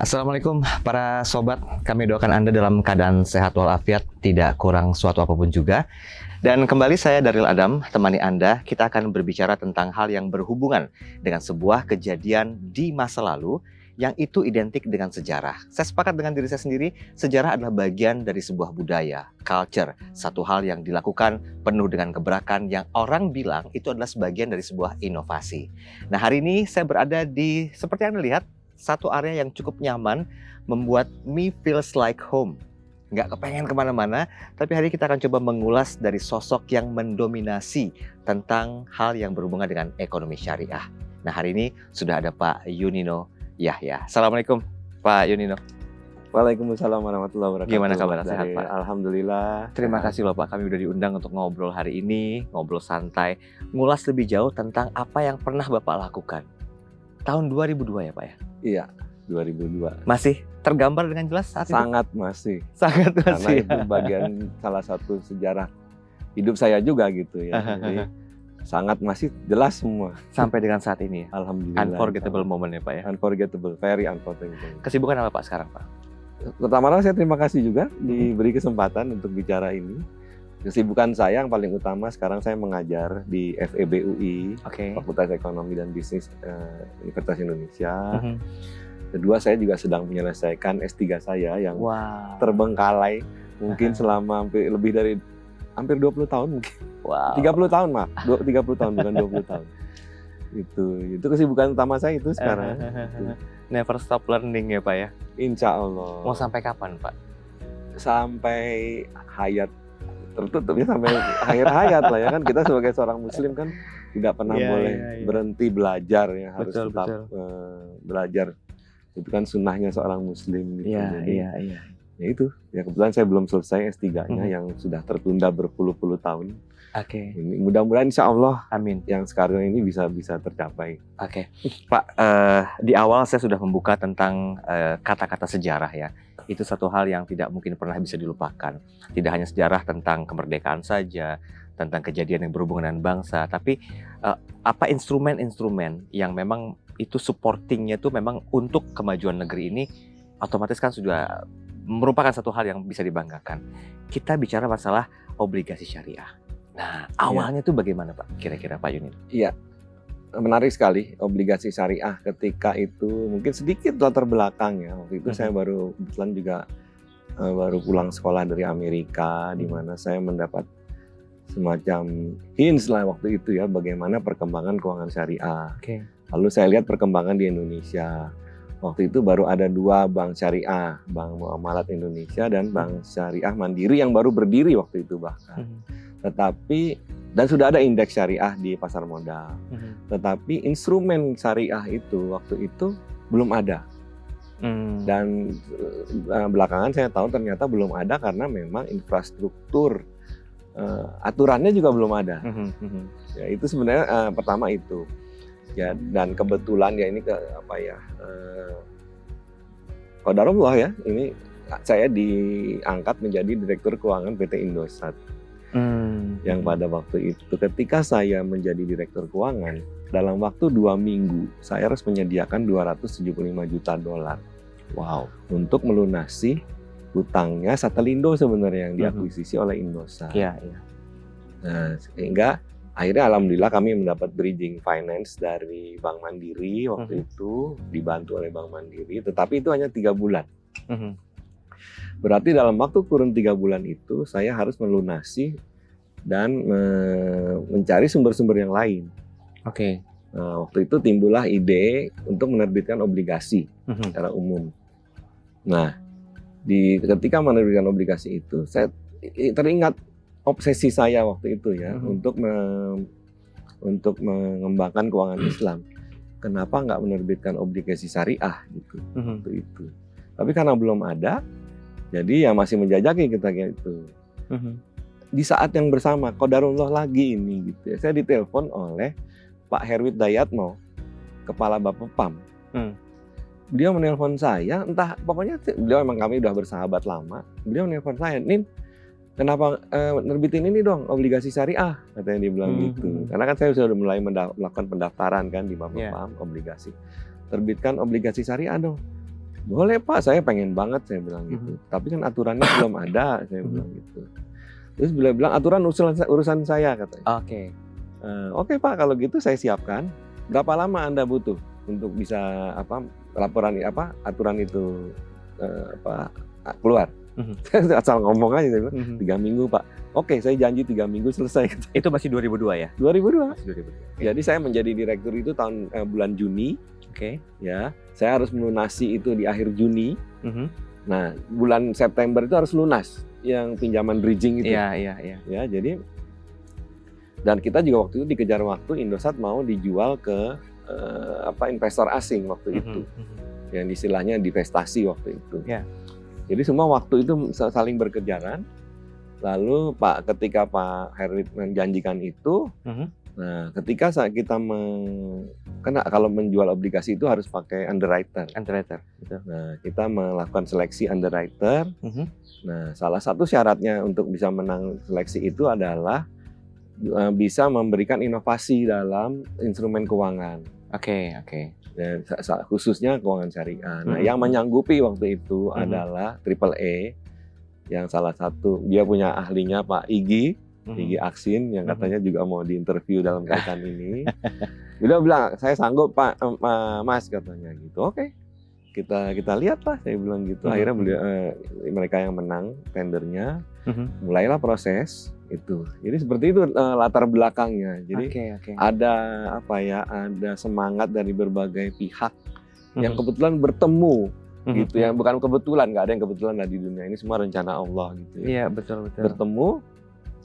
Assalamualaikum para sobat, kami doakan Anda dalam keadaan sehat walafiat, tidak kurang suatu apapun juga. Dan kembali saya Daryl Adam, temani Anda, kita akan berbicara tentang hal yang berhubungan dengan sebuah kejadian di masa lalu yang itu identik dengan sejarah. Saya sepakat dengan diri saya sendiri, sejarah adalah bagian dari sebuah budaya, culture, satu hal yang dilakukan penuh dengan gebrakan yang orang bilang itu adalah sebagian dari sebuah inovasi. Nah, hari ini saya berada di, seperti yang Anda lihat, satu area yang cukup nyaman, membuat me feels like home. Nggak kepengen kemana-mana, tapi hari ini kita akan coba mengulas dari sosok yang mendominasi tentang hal yang berhubungan dengan ekonomi syariah. Nah, hari ini sudah ada Pak Yunino Yahya. Assalamualaikum Pak Yunino. Waalaikumsalam warahmatullahi wabarakatuh. Gimana kabar? Sehat Pak? Alhamdulillah. Terima kasih loh Pak, kami udah diundang untuk ngobrol hari ini, ngobrol santai, ngulas lebih jauh tentang apa yang pernah Bapak lakukan. Tahun 2002 ya Pak ya? Iya, 2002. Masih tergambar dengan jelas saat itu? Sangat masih. Sangat Karena masih. itu bagian salah satu sejarah hidup saya juga gitu ya. Jadi sangat masih jelas semua. Sampai dengan saat ini ya? Alhamdulillah. Unforgettable moment ya Pak ya? Unforgettable, very unforgettable. Kesibukan apa Pak sekarang Pak? Pertama saya terima kasih juga diberi kesempatan untuk bicara ini. Kesibukan saya yang paling utama sekarang saya mengajar di FEB UI, Oke. Fakultas Ekonomi dan Bisnis Universitas Indonesia. Mhm. Kedua, saya juga sedang menyelesaikan S3 saya yang Wow. terbengkalai mungkin selama lebih dari hampir 20 tahun mungkin. Wow. 30 tahun maaf, 30 tahun bukan 20 tahun. Itu kesibukan utama saya itu sekarang. Never stop learning ya Pak ya? Insya Allah. Mau sampai kapan Pak? Sampai hayat tertutupnya, sampai akhir hayat lah ya kan. Kita sebagai seorang muslim kan tidak pernah Iya, boleh iya, iya. berhenti belajar ya, harus Betul, tetap betul. belajar. Itu kan sunnahnya seorang muslim gitu. Iya, Jadi, iya, iya. ya itu, ya kebetulan saya belum selesai S3-nya Mhm. yang sudah tertunda berpuluh-puluh tahun. Oke, Ini mudah-mudahan insya Allah amin. yang sekarang ini bisa tercapai. Oke, Pak, di awal saya sudah membuka tentang kata-kata sejarah ya. Itu satu hal yang tidak mungkin pernah bisa dilupakan. Tidak hanya sejarah tentang kemerdekaan saja, tentang kejadian yang berhubungan dengan bangsa, tapi apa instrumen-instrumen yang memang itu supportingnya itu memang untuk kemajuan negeri ini, otomatis kan sudah merupakan satu hal yang bisa dibanggakan. Kita bicara masalah obligasi syariah. Nah, awalnya tuh bagaimana Pak? Kira-kira Pak Yunin? Iya, menarik sekali obligasi syariah ketika itu mungkin sedikit latar belakang ya. Waktu itu saya kebetulan juga baru pulang sekolah dari Amerika, di mana saya mendapat semacam hints lah waktu itu ya bagaimana perkembangan keuangan syariah. Oke. Lalu saya lihat perkembangan di Indonesia. Waktu itu baru ada 2 bank syariah, Bank Muamalat Indonesia dan Bank Syariah Mandiri yang baru berdiri waktu itu bahkan. Tetapi dan sudah ada indeks syariah di pasar modal. Tetapi instrumen syariah itu waktu itu belum ada. Dan belakangan saya tahu ternyata belum ada karena memang infrastruktur aturannya juga belum ada. Ya, itu sebenarnya pertama itu. Ya, dan kebetulan ya ini qadarullah ya, ini saya diangkat menjadi Direktur Keuangan PT Indosat. Yang pada waktu itu ketika saya menjadi Direktur Keuangan, dalam waktu 2 minggu saya harus menyediakan $275 juta. Wow. Untuk melunasi hutangnya Satelindo sebenarnya yang diakuisisi oleh Indosat. Iya, iya. Nah, sehingga akhirnya alhamdulillah kami mendapat bridging finance dari Bank Mandiri waktu itu, dibantu oleh Bank Mandiri, tetapi itu hanya 3 bulan. Berarti dalam waktu kurun 3 bulan itu saya harus melunasi dan mencari sumber-sumber yang lain. Oke. Nah, waktu itu timbullah ide untuk menerbitkan obligasi secara umum. Nah, ketika menerbitkan obligasi itu, saya teringat obsesi saya waktu itu ya untuk mengembangkan keuangan Islam. Kenapa nggak menerbitkan obligasi syariah gitu waktu itu? Tapi karena belum ada, jadi ya masih menjajaki kita gitu. Di saat yang bersama, qadarullah lagi ini gitu ya, saya ditelepon oleh Pak Herwit Dayatno, Kepala Bapepam. Beliau menelpon saya, entah pokoknya beliau memang kami udah bersahabat lama. Beliau menelpon saya, "Nin, kenapa nerbitin ini dong, obligasi syariah?" Katanya dia bilang gitu. Karena kan saya sudah mulai melakukan pendaftaran kan di Bapepam obligasi. Terbitkan obligasi syariah dong. Boleh Pak, saya pengen banget, saya bilang gitu. Tapi kan aturannya belum ada, saya bilang gitu. Terus beliau bilang aturan urusan saya katanya. Oke. Oke Pak, kalau gitu saya siapkan. Berapa lama Anda butuh untuk bisa aturan itu keluar? Asal ngomong aja, saya bilang 3 minggu Pak. Oke, saya janji 3 minggu selesai. Itu masih 2002 ya? 2002. Masih 2002. Jadi saya menjadi direktur itu tahun bulan Juni. Oke. Ya, saya harus melunasi itu di akhir Juni. Nah, bulan September itu harus lunas yang pinjaman bridging itu. Iya. Ya, jadi dan kita juga waktu itu dikejar waktu, Indosat mau dijual ke investor asing waktu itu. Yang istilahnya divestasi waktu itu. Ya. Jadi semua waktu itu saling berkejaran. Lalu ketika Pak Herwit menjanjikan itu, nah ketika kita karena kalau menjual obligasi itu harus pakai underwriter. Betul. Nah, kita melakukan seleksi underwriter. Nah, salah satu syaratnya untuk bisa menang seleksi itu adalah bisa memberikan inovasi dalam instrumen keuangan. Oke. Dan khususnya keuangan syariah. Nah, yang menyanggupi waktu itu adalah AAA, yang salah satu dia punya ahlinya Pak Igi Aksin, yang katanya juga mau diinterview dalam kaitan ini. Beliau bilang, saya sanggup Pak, Mas, katanya gitu. Oke, kita lihat lah, saya bilang gitu. Akhirnya mereka yang menang tendernya, mulailah proses itu. Jadi seperti itu latar belakangnya. Jadi ada ada semangat dari berbagai pihak yang kebetulan bertemu gitu, yang bukan kebetulan, nggak ada yang kebetulan lah di dunia ini, semua rencana Allah gitu ya. Iya, betul. Bertemu,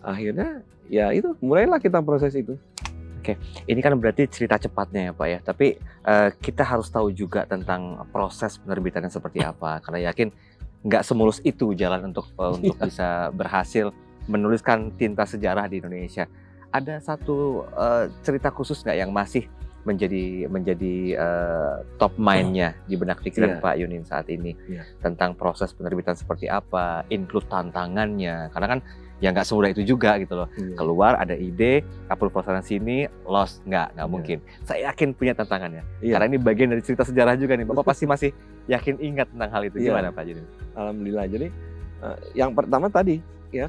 akhirnya ya itu mulailah kita proses itu. Oke, ini kan berarti cerita cepatnya ya Pak ya, tapi kita harus tahu juga tentang proses penerbitannya seperti apa, karena yakin nggak semulus itu jalan untuk bisa berhasil menuliskan tinta sejarah di Indonesia. Ada satu cerita khusus nggak yang masih menjadi top mind-nya di benak pikiran Pak Yunin saat ini tentang proses penerbitan seperti apa, include tantangannya, karena kan ya nggak semudah itu juga gitu loh. Keluar ada ide, approval sana sini, lost, nggak mungkin. Saya yakin punya tantangannya, karena ini bagian dari cerita sejarah juga nih. Bapak pasti masih yakin ingat tentang hal itu. Gimana Pak Yunin? Alhamdulillah. Jadi yang pertama tadi ya,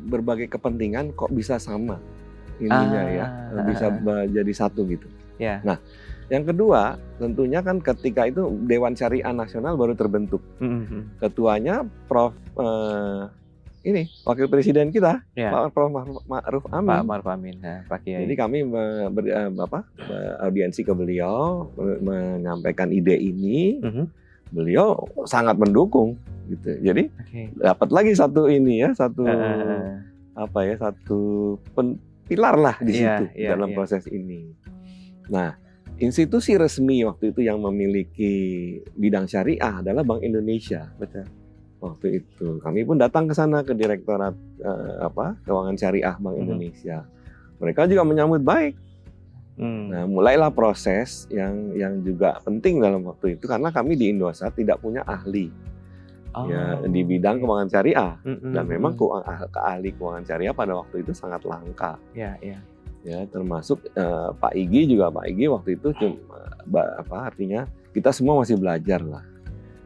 berbagai kepentingan kok bisa sama ininya bisa jadi satu gitu. Nah, yang kedua tentunya kan ketika itu Dewan Syariah Nasional baru terbentuk. Ketuanya Prof Wakil Presiden kita, Pak Prof Ma'ruf Amin. Pak Ma'ruf Amin, Pak Kiai. Jadi kami audiensi ke beliau, menyampaikan ide ini. Beliau sangat mendukung gitu. Jadi dapat lagi satu pilar lah di situ dalam proses ini. Nah, institusi resmi waktu itu yang memiliki bidang syariah adalah Bank Indonesia. Betul. Waktu itu kami pun datang ke sana, ke Direktorat Keuangan Syariah Bank Indonesia. Mereka juga menyambut baik. Nah, mulailah proses yang juga penting dalam waktu itu, karena kami di Indosat tidak punya ahli di bidang keuangan syariah, dan memang ahli keuangan syariah pada waktu itu sangat langka. Ya, termasuk Pak Igi waktu itu artinya kita semua masih belajar lah.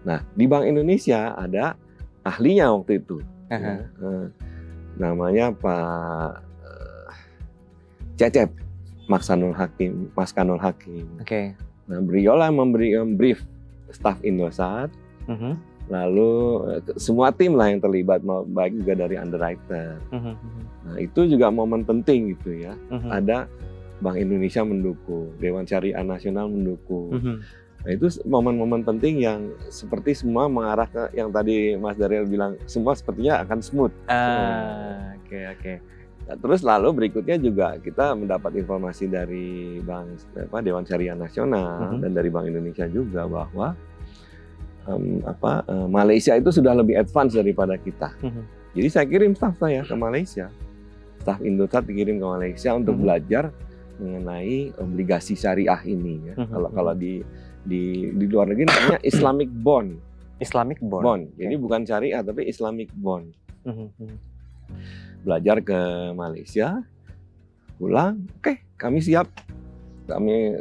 Nah, di Bank Indonesia ada ahlinya waktu itu, namanya Pak Cecep Mas Kanul Hakim. Nah, beliau lah memberi brief staf Indosat, lalu semua tim lah yang terlibat, baik juga dari underwriter. Nah, itu juga momen penting gitu ya. Ada Bank Indonesia mendukung, Dewan Syariah Nasional mendukung. Nah, itu momen-momen penting yang seperti semua mengarah ke yang tadi Mas Daryl bilang, semua sepertinya akan smooth. Nah, terus lalu berikutnya juga kita mendapat informasi dari Dewan Syariah Nasional dan dari Bank Indonesia juga bahwa Malaysia itu sudah lebih advance daripada kita. Jadi saya kirim staf saya ke Malaysia, staf Indosat dikirim ke Malaysia untuk belajar mengenai obligasi syariah ini. Ya. Kalau di luar negeri namanya Islamic Bond. Jadi bukan syariah tapi Islamic Bond. Belajar ke Malaysia, pulang, kami siap. Kami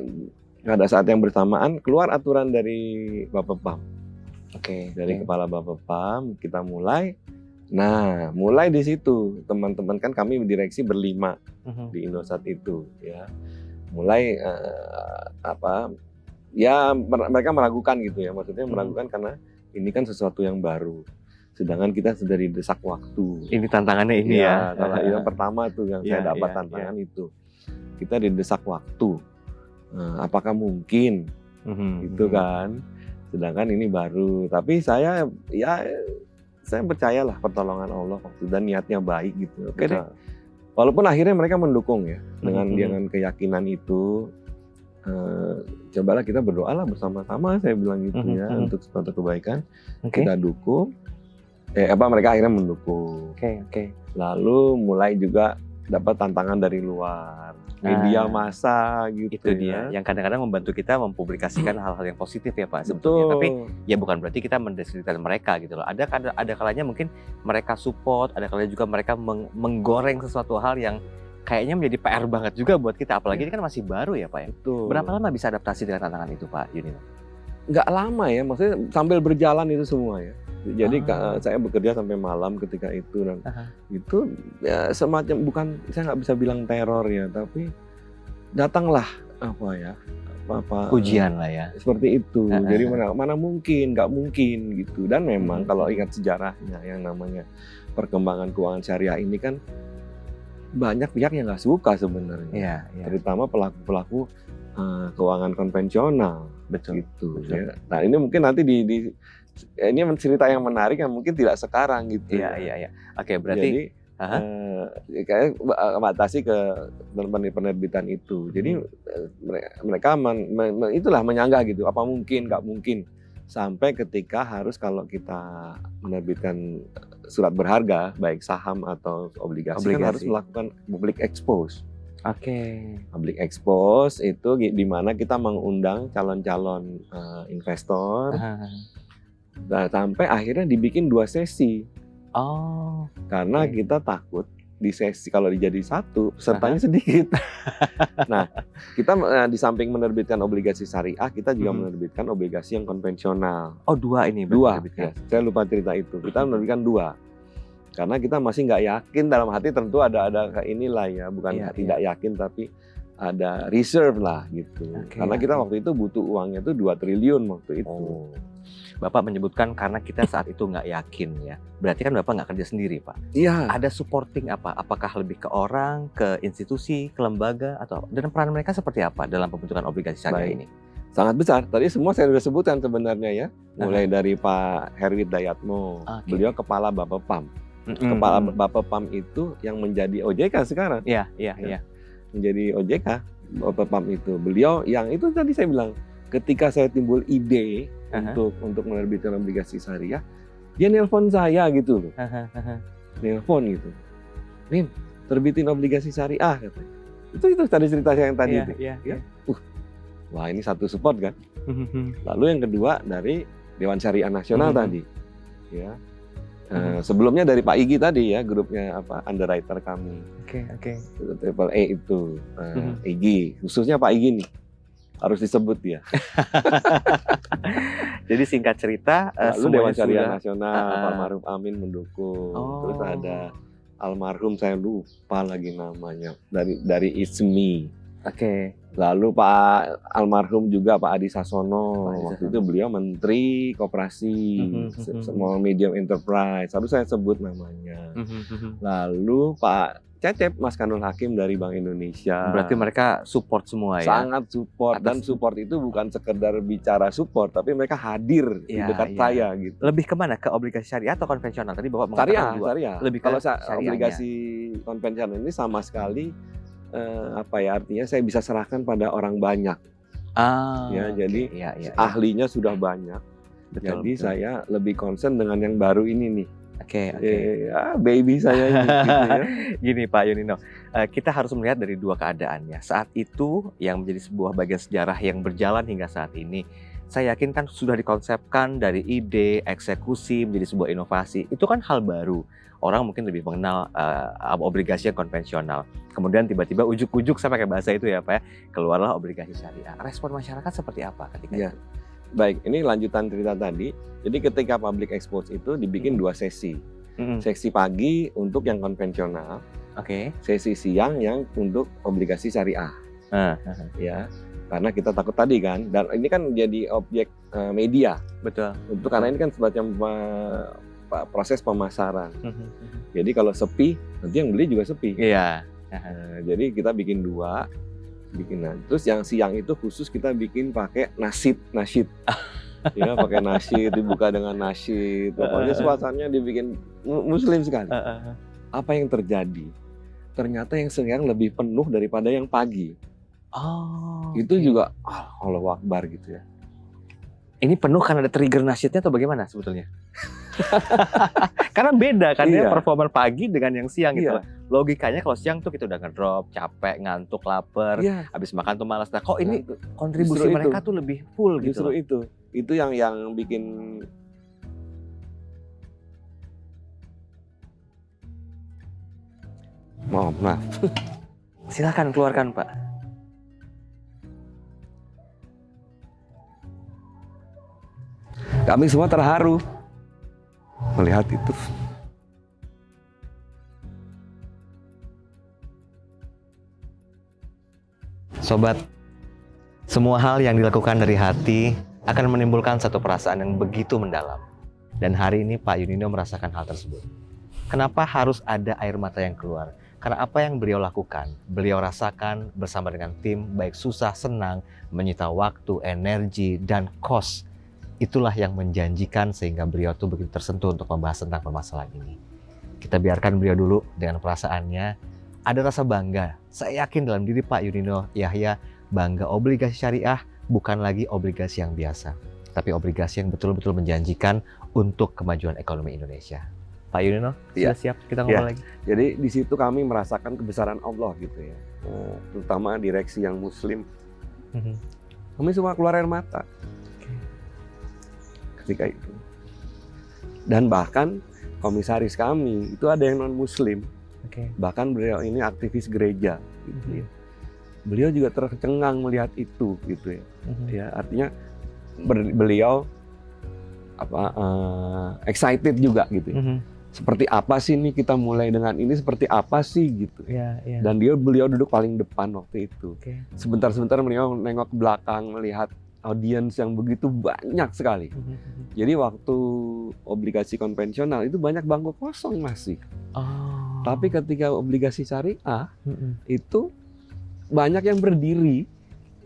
pada saat yang bersamaan keluar aturan dari Bapepam. Oke. Dari Kepala Bapepam kita mulai. Nah, mulai di situ teman-teman kan kami direksi berlima di Indosat itu ya. Mulai mereka meragukan gitu ya, maksudnya meragukan karena ini kan sesuatu yang baru. Sedangkan kita sudah didesak waktu. Ini tantangannya ini ya. Kalau yang pertama tuh yang saya dapat tantangan itu. Kita didesak waktu. Apakah mungkin? Gitu kan. Sedangkan ini baru. Tapi saya percayalah pertolongan Allah waktu dan niatnya baik gitu. Oke deh. Walaupun akhirnya mereka mendukung ya dengan keyakinan itu. Cobalah kita berdoalah bersama-sama, saya bilang gitu ya, untuk suatu kebaikan. Kita dukung. Mereka akhirnya mendukung. Oke. Lalu mulai juga dapat tantangan dari luar, media massa gitu. Itu dia, yang kadang-kadang membantu kita mempublikasikan hal-hal yang positif ya Pak sebetulnya. Betul. Tapi ya bukan berarti kita mendiskreditkan mereka gitu loh. Ada kalanya mungkin mereka support, ada kalanya juga mereka menggoreng sesuatu hal yang kayaknya menjadi PR banget juga buat kita. Apalagi ini kan masih baru ya Pak ya. Betul. Berapa lama bisa adaptasi dengan tantangan itu Pak Yunino? Nggak lama ya, maksudnya sambil berjalan itu semua ya. Jadi saya bekerja sampai malam ketika itu dan itu ya semacam, bukan, saya nggak bisa bilang teror ya, tapi datanglah ujian lah ya. Seperti itu. Jadi mana mungkin, nggak mungkin gitu. Dan memang kalau ingat sejarahnya yang namanya perkembangan keuangan syariah ini kan banyak pihak yang nggak suka sebenarnya. Iya. Terutama pelaku-pelaku keuangan konvensional. Betul. Gitu. Ya. Nah ini mungkin nanti ini cerita yang menarik yang mungkin tidak sekarang gitu. Iya. Oke, berarti kayak batasi ke penerbitan itu. Jadi mereka itulah menyangga gitu. Apa mungkin, nggak mungkin. Sampai ketika harus, kalau kita menerbitkan surat berharga, baik saham atau obligasi. Kan harus melakukan public expose. Public expose itu di mana kita mengundang calon-calon investor. Nah, sampai akhirnya dibikin 2 sesi. Karena kita takut di sesi kalau dijadi satu pesertanya sedikit. Nah, kita di samping menerbitkan obligasi syariah, kita juga menerbitkan obligasi yang konvensional. 2 ini. 2. Ya, saya lupa cerita itu. Kita menerbitkan 2. Karena kita masih nggak yakin, dalam hati tentu ada inilah ya, bukan tidak yakin tapi ada reserve lah gitu. Karena kita waktu itu butuh uangnya itu 2 triliun waktu itu. Bapak menyebutkan karena kita saat itu nggak yakin ya. Berarti kan Bapak nggak kerja sendiri Pak. Iya. Ada supporting apa? Apakah lebih ke orang, ke institusi, ke lembaga, atau dan peran mereka seperti apa dalam pembentukan obligasi syariah ini? Sangat besar. Tadi semua saya sudah sebutkan sebenarnya ya. Mulai dari Pak Herwit Dayatmo, beliau Kepala Bapepam. Kepala Bapepam itu yang menjadi OJK sekarang. Iya. Menjadi OJK Bapepam itu. Beliau yang itu tadi saya bilang, ketika saya timbul ide untuk menerbitkan obligasi syariah, dia nelpon saya gitu loh. Nelpon gitu. Min, terbitin obligasi syariah katanya. Itu tadi cerita saya yang tadi itu. Iya. Wah, ini satu support kan. Lalu yang kedua dari Dewan Syariah Nasional tadi. Ya. Sebelumnya dari Pak Igi tadi ya, grupnya underwriter kami. Oke. Triple E itu. Igi, khususnya Pak Igi nih. Harus disebut ya. Jadi singkat cerita, lalu Dewan Syariah Nasional, Pak Ma'ruf Amin mendukung. Terus ada almarhum, saya lupa lagi namanya, dari Ismi. Lalu Pak almarhum juga Pak Adi Sasono. Waktu itu beliau Menteri Koperasi, Small Medium Enterprise. Harus saya sebut namanya. Lalu Pak Cecep, Mas Kanul Hakim dari Bank Indonesia. Berarti mereka support semua ya? Sangat support. Dan support itu bukan sekedar bicara support, tapi mereka hadir di dekat saya gitu. Lebih kemana? Ke obligasi syariah atau konvensional? Tadi Bapak mengatakan syariah. Lebih ke kalau obligasi konvensional ini sama sekali artinya saya bisa serahkan pada orang banyak. Jadi ahlinya sudah banyak. Jadi saya lebih concern dengan yang baru ini nih. Baby saya ini gitu ya. Gini Pak Yunino, kita harus melihat dari 2 keadaan ya. Saat itu yang menjadi sebuah bagian sejarah yang berjalan hingga saat ini, saya yakin kan sudah dikonsepkan dari ide, eksekusi menjadi sebuah inovasi. Itu kan hal baru. Orang mungkin lebih mengenal obligasi yang konvensional. Kemudian tiba-tiba ujuk-ujuk, saya pakai bahasa itu ya Pak ya, keluarlah obligasi syariah. Respon masyarakat seperti apa ketika itu? Baik, ini lanjutan cerita tadi. Jadi ketika public expose itu dibikin 2 sesi. Sesi pagi untuk yang konvensional, Oke. sesi siang yang untuk obligasi syariah. Ya, karena kita takut tadi kan, dan ini kan jadi objek media. Betul. Karena ini kan semacam proses pemasaran. Jadi kalau sepi, nanti yang beli juga sepi. Iya. Jadi kita bikin 2, terus yang siang itu khusus kita bikin pakai nasyid. Ya, pakai nasyid, dibuka dengan nasyid. Pokoknya suasananya dibikin muslim sekali. Apa yang terjadi? Ternyata yang siang lebih penuh daripada yang pagi. Oh. Itu juga Allahu Akbar gitu ya. Ini penuh karena ada trigger nasyidnya atau bagaimana sebetulnya? Karena beda kan ya Iya. performa pagi dengan yang siang gitu. Iya. Logikanya kalau siang tuh kita udah ngedrop, capek, ngantuk, lapar, Iya. habis makan tuh malas. Nah, kok ini Nah, kontribusi justru mereka itu. tuh lebih full gitu. Justru loh. itu yang bikin maaf. Silakan keluarkan, Pak. Kami semua terharu melihat itu. Sobat, semua hal yang dilakukan dari hati akan menimbulkan satu perasaan yang begitu mendalam. Dan hari ini Pak Yunino merasakan hal tersebut. Kenapa harus ada air mata yang keluar? Karena apa yang beliau lakukan, beliau rasakan bersama dengan tim, baik susah, senang, menyita waktu, energi, dan kos. Itulah yang menjanjikan sehingga beliau tuh begitu tersentuh untuk membahas tentang permasalahan ini. Kita biarkan beliau dulu dengan perasaannya. Ada rasa bangga. Saya yakin dalam diri Pak Yunino Yahya, bangga obligasi syariah bukan lagi obligasi yang biasa, tapi obligasi yang betul-betul menjanjikan untuk kemajuan ekonomi Indonesia. Pak Yunino, Iya. sudah siap kita ngobrol lagi? Jadi di situ kami merasakan kebesaran Allah gitu ya. Terutama direksi yang muslim. Kami semua keluar air mata ketika itu. Dan bahkan komisaris kami itu ada yang non muslim. Bahkan beliau ini aktivis gereja gitu ya. Beliau juga tercengang melihat itu gitu ya. Ya, artinya beliau excited juga gitu ya. Seperti apa sih nih kita mulai dengan ini, seperti apa sih gitu. Dan beliau duduk paling depan waktu itu. Sebentar-sebentar beliau nengok ke belakang melihat audiens yang begitu banyak sekali. Jadi waktu obligasi konvensional itu banyak bangku kosong masih. Tapi ketika obligasi syariah itu banyak yang berdiri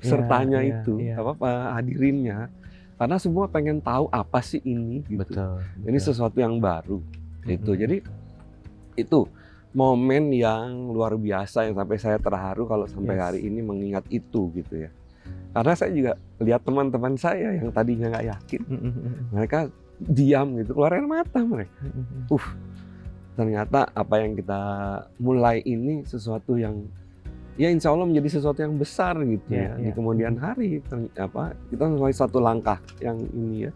sertanya itu, hadirinnya. Karena semua pengen tahu apa sih ini gitu. Betul. Ini sesuatu yang baru. Itu. Jadi itu momen yang luar biasa yang sampai saya terharu kalau sampai hari ini mengingat itu gitu ya. Karena saya juga lihat teman-teman saya yang tadinya nggak yakin, mereka diam gitu, keluar air mata mereka. Ternyata apa yang kita mulai ini sesuatu yang ya insya Allah menjadi sesuatu yang besar gitu ya. Di kemudian hari kita mulai satu langkah yang ini ya.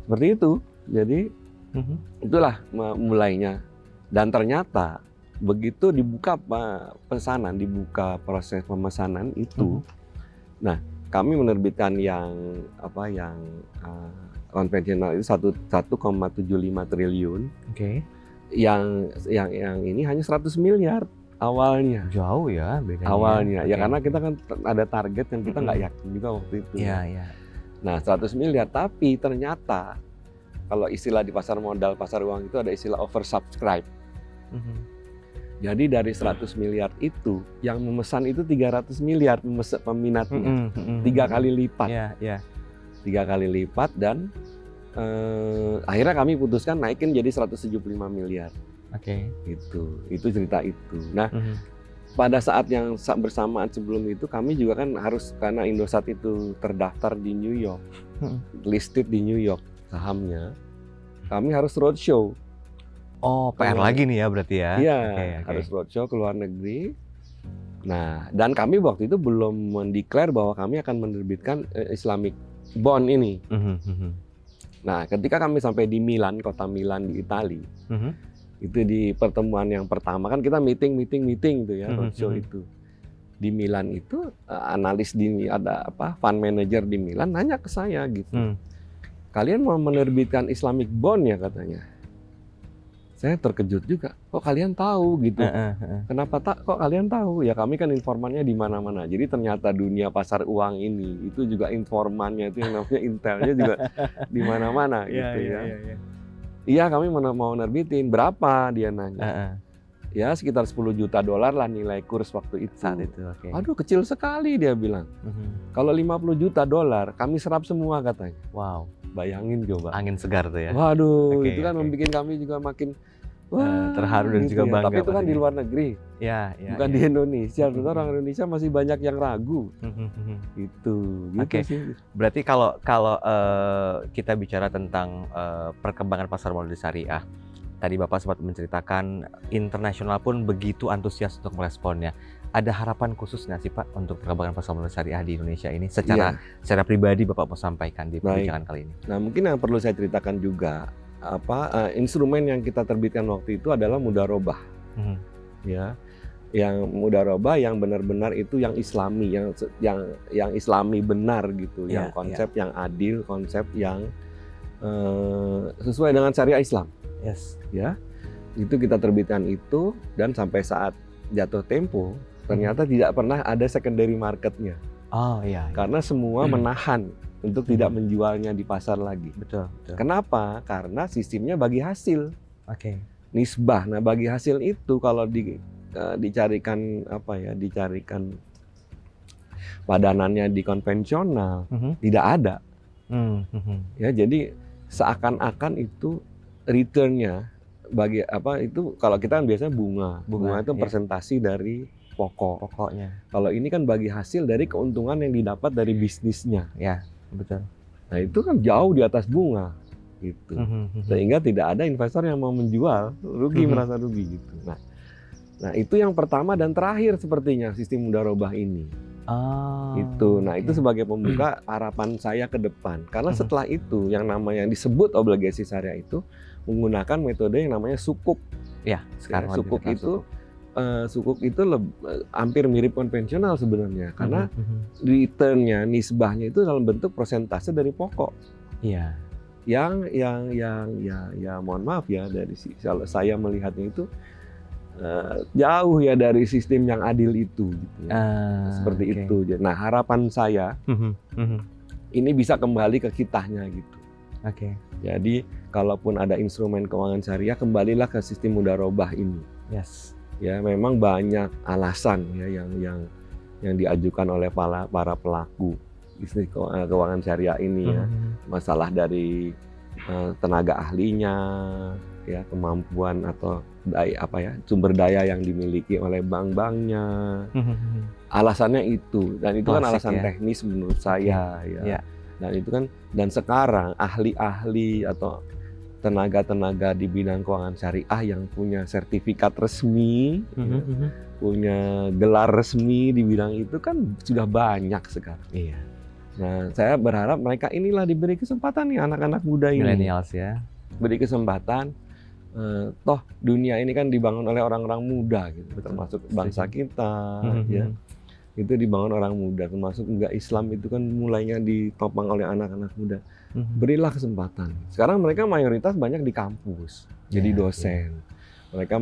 Seperti itu. Jadi itulah mulainya. Dan ternyata begitu dibuka pesanan, dibuka proses pemesanan itu, nah kami menerbitkan yang konvensional itu 1,75 triliun. Yang ini hanya 100 miliar awalnya. Jauh ya bedanya. Awalnya ya karena kita kan ada target yang kita nggak yakin juga waktu itu. Nah 100 miliar, tapi ternyata kalau istilah di pasar modal, pasar uang itu ada istilah oversubscribe. Jadi dari 100 miliar itu, yang memesan itu 300 miliar peminatnya. 3 kali lipat. 3 kali lipat dan akhirnya kami putuskan naikin jadi 175 miliar. Itu cerita itu. Nah, pada saat yang bersamaan sebelum itu kami juga kan harus, karena Indosat itu terdaftar di New York, listed di New York sahamnya, kami harus roadshow. PR lagi nih ya berarti ya? Iya, harus roadshow ke luar negeri. Nah, dan kami waktu itu belum mendeklar bahwa kami akan menerbitkan Islamic bond ini. Nah, ketika kami sampai di Milan, kota Milan di Italia, itu di pertemuan yang pertama kan kita meeting itu ya, roadshow itu. di Milan itu analis ada fund manager di Milan nanya ke saya gitu. Kalian mau menerbitkan Islamic bond ya katanya. Saya terkejut juga. Kok kalian tahu gitu? Kenapa kok kalian tahu? Ya kami kan informannya di mana-mana. Jadi ternyata dunia pasar uang ini itu juga informannya itu yang namanya intelnya juga di mana-mana gitu ya. Iya kami mau nerbitin. Berapa dia nanya? Ya sekitar 10 juta dolar lah nilai kurs waktu itu. Saat itu, oke. Aduh kecil sekali dia bilang. Kalau 50 juta dolar kami serap semua katanya. Wow. Bayangin coba. Angin segar tuh ya. Waduh, Oke, itu kan membuat kami juga makin terharu dan juga bangga. Tapi itu kan pastinya. di luar negeri, bukan di Indonesia. Tentu orang Indonesia masih banyak yang ragu. Gitu Oke. sih. Berarti kalau kita bicara tentang perkembangan pasar modal syariah, tadi Bapak sempat menceritakan internasional pun begitu antusias untuk meresponnya. Ada harapan khusus nggak sih Pak untuk perkembangan pasar modal syariah di Indonesia ini? Secara pribadi Bapak mau sampaikan di perbincangan kali ini. Nah mungkin yang perlu saya ceritakan juga instrumen yang kita terbitkan waktu itu adalah mudharabah. Ya, yang mudharabah yang benar-benar itu yang Islami, yang Islami benar gitu, yang konsep yang adil, konsep yang sesuai dengan syariah Islam. Yes. Ya, itu kita terbitkan itu dan sampai saat jatuh tempo ternyata tidak pernah ada secondary marketnya. Oh iya. Karena semua menahan untuk tidak menjualnya di pasar lagi. Betul. Kenapa? Karena sistemnya bagi hasil. Oke. Nisbah. Nah, bagi hasil itu kalau dicarikan padanannya di konvensional tidak ada. Ya, jadi seakan-akan itu returnnya bagi itu kalau kita kan biasanya bunga itu presentasi dari pokoknya. Kalau ini kan bagi hasil dari keuntungan yang didapat dari bisnisnya. Ya, betul. Nah itu kan jauh di atas bunga gitu. Sehingga tidak ada investor yang mau menjual, merasa rugi gitu. Nah itu yang pertama dan terakhir sepertinya sistem mudharabah ini. Itu. Nah itu sebagai pembuka harapan saya ke depan. Karena setelah itu yang namanya disebut obligasi syariah itu menggunakan metode yang namanya sukuk. Ya, sekarang sukuk itu hampir mirip konvensional sebenarnya karena returnnya, nisbahnya itu dalam bentuk persentase dari pokok. Iya. Yang mohon maaf ya kalau saya melihatnya itu jauh ya dari sistem yang adil itu gitu ya. Seperti itu. Nah, harapan saya ini bisa kembali ke kitanya gitu. Oke. Jadi, kalaupun ada instrumen keuangan syariah, kembalilah ke sistem mudharabah ini. Yes. Ya, memang banyak alasan ya yang diajukan oleh para pelaku bisnis keuangan syariah ini ya. Masalah dari tenaga ahlinya, ya, kemampuan atau sumber daya yang dimiliki oleh bank-banknya. Alasannya itu, dan itu kan alasan teknis menurut saya ya. Dan itu kan, dan sekarang ahli-ahli atau tenaga-tenaga di bidang keuangan syariah yang punya sertifikat resmi, punya gelar resmi di bidang itu kan sudah banyak sekarang. Iya. Nah, saya berharap mereka inilah diberi kesempatan nih, anak-anak muda ini. Millennials ya. Beri kesempatan. Toh dunia ini kan dibangun oleh orang-orang muda gitu, termasuk bangsa kita, ya. Itu dibangun orang muda, termasuk juga Islam itu kan mulainya ditopang oleh anak-anak muda. Berilah kesempatan. Sekarang mereka mayoritas banyak di kampus, jadi dosen. Mereka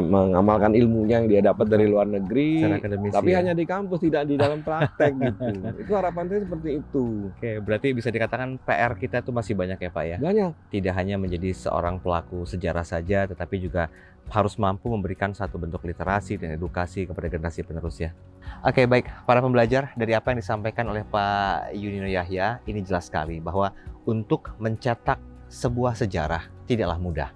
mengamalkan ilmunya yang dia dapat dari luar negeri, tapi hanya di kampus, tidak di dalam praktek gitu. Itu harapan saya seperti itu. Oke, berarti bisa dikatakan PR kita tuh masih banyak ya Pak ya? Banyak. Tidak hanya menjadi seorang pelaku sejarah saja, tetapi juga harus mampu memberikan satu bentuk literasi dan edukasi kepada generasi penerus ya. Oke, baik. Para pembelajar, dari apa yang disampaikan oleh Pak Yunino Yahya, ini jelas sekali bahwa untuk mencetak sebuah sejarah tidaklah mudah.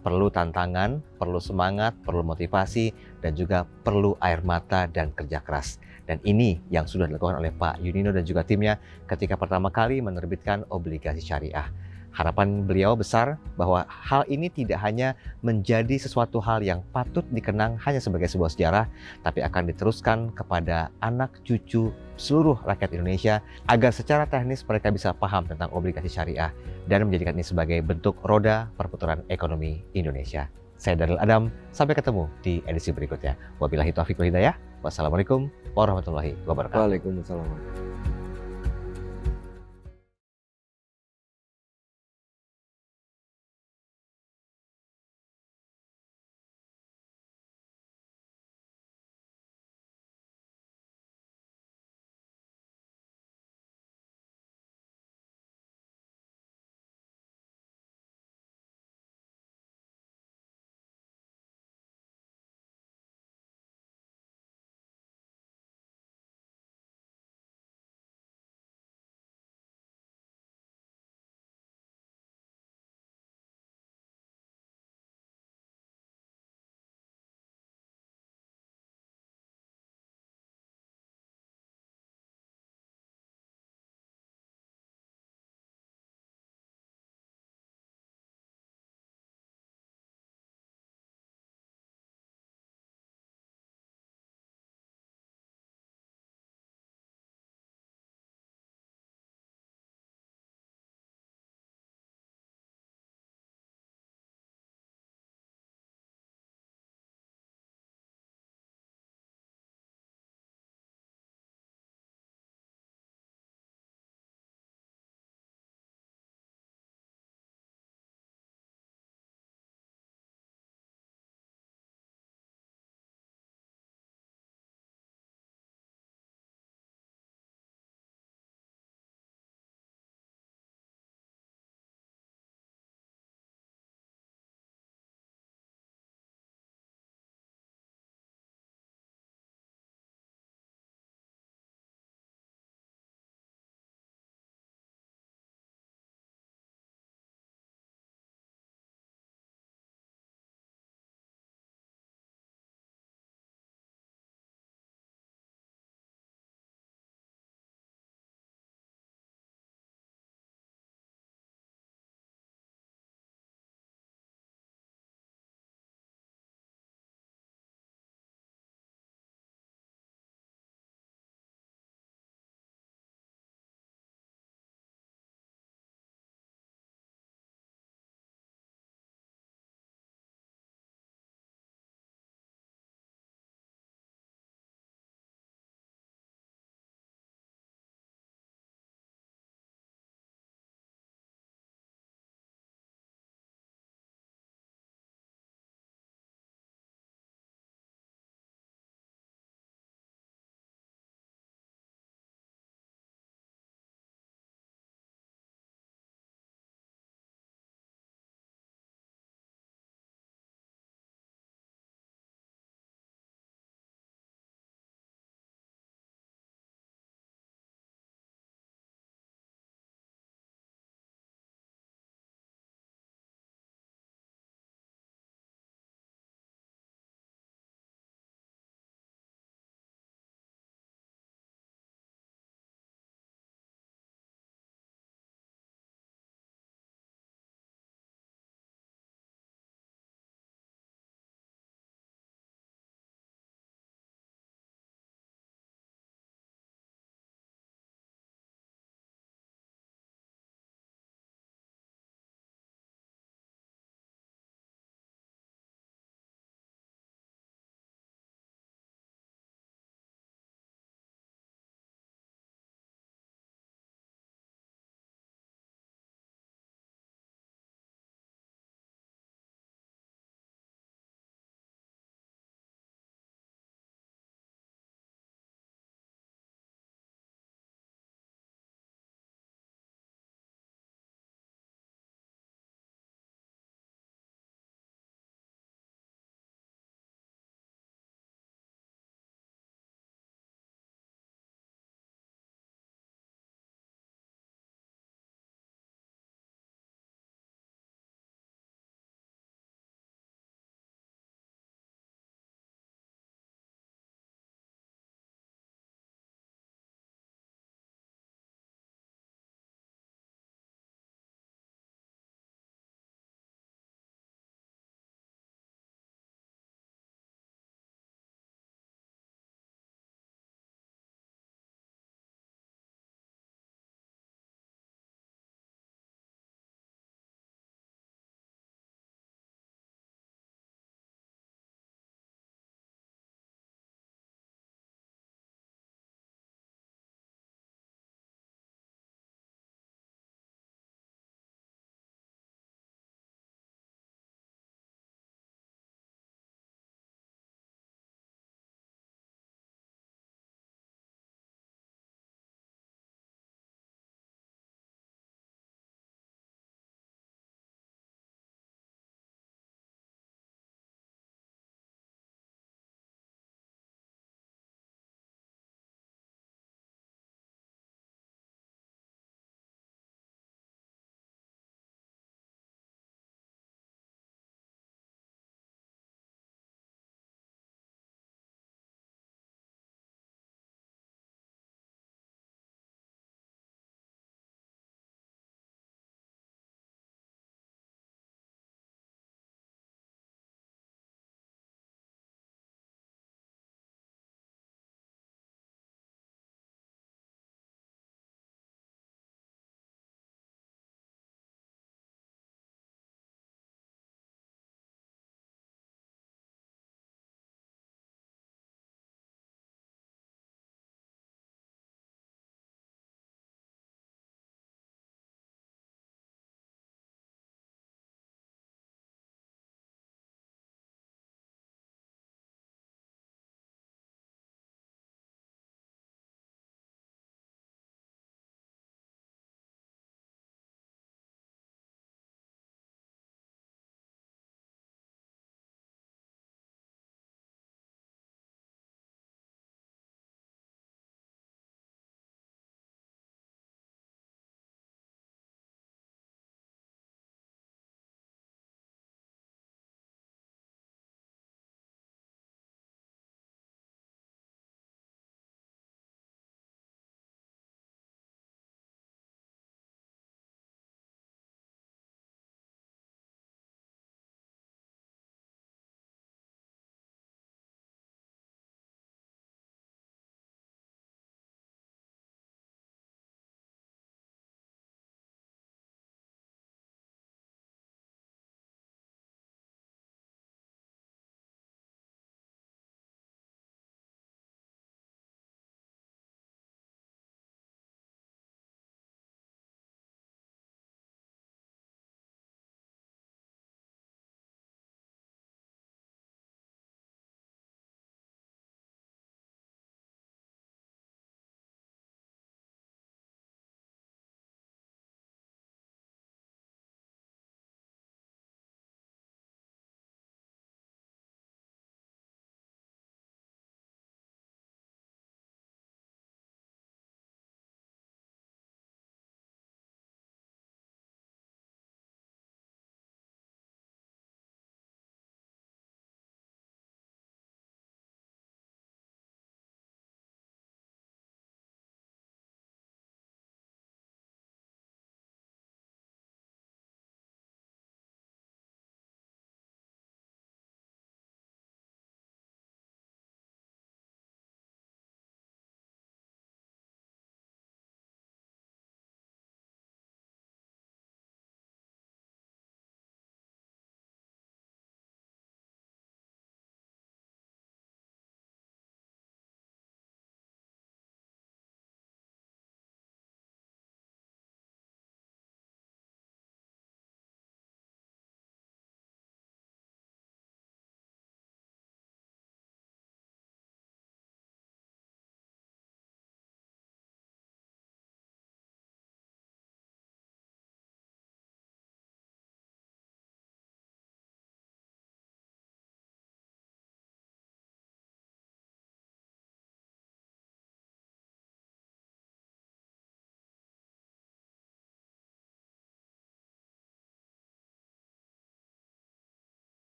Perlu tantangan, perlu semangat, perlu motivasi, dan juga perlu air mata dan kerja keras. Dan ini yang sudah dilakukan oleh Pak Yunino dan juga timnya ketika pertama kali menerbitkan obligasi syariah. Harapan beliau besar bahwa hal ini tidak hanya menjadi sesuatu hal yang patut dikenang hanya sebagai sebuah sejarah, tapi akan diteruskan kepada anak cucu seluruh rakyat Indonesia agar secara teknis mereka bisa paham tentang obligasi syariah dan menjadikan ini sebagai bentuk roda perputaran ekonomi Indonesia. Saya Daryl Adam, sampai ketemu di edisi berikutnya. Wabillahi taufiq wal hidayah. Wassalamualaikum warahmatullahi wabarakatuh. Waalaikumsalam.